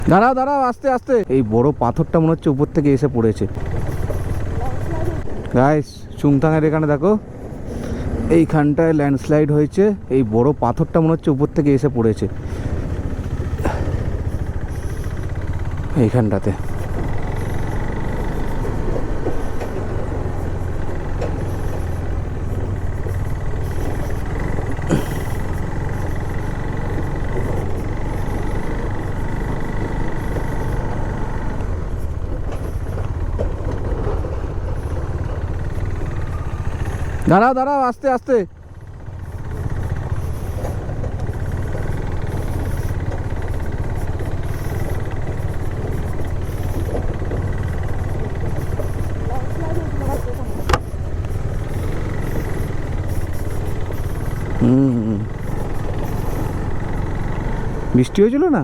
দাঁড়াও দাঁড়াও, আস্তে আস্তে। এই বড় পাথরটা মনে হচ্ছে উপর থেকে এসে পড়েছে। গাইস, চুংথাংয়ের এখানে দেখো, এইখানটায় ল্যান্ডস্লাইড হয়েছে। এই বড় পাথরটা মনে হচ্ছে উপর থেকে এসে পড়েছে এইখানটাতে। দাঁড়াও দাঁড়াও, আস্তে আস্তে। বৃষ্টি হয়েছিল না?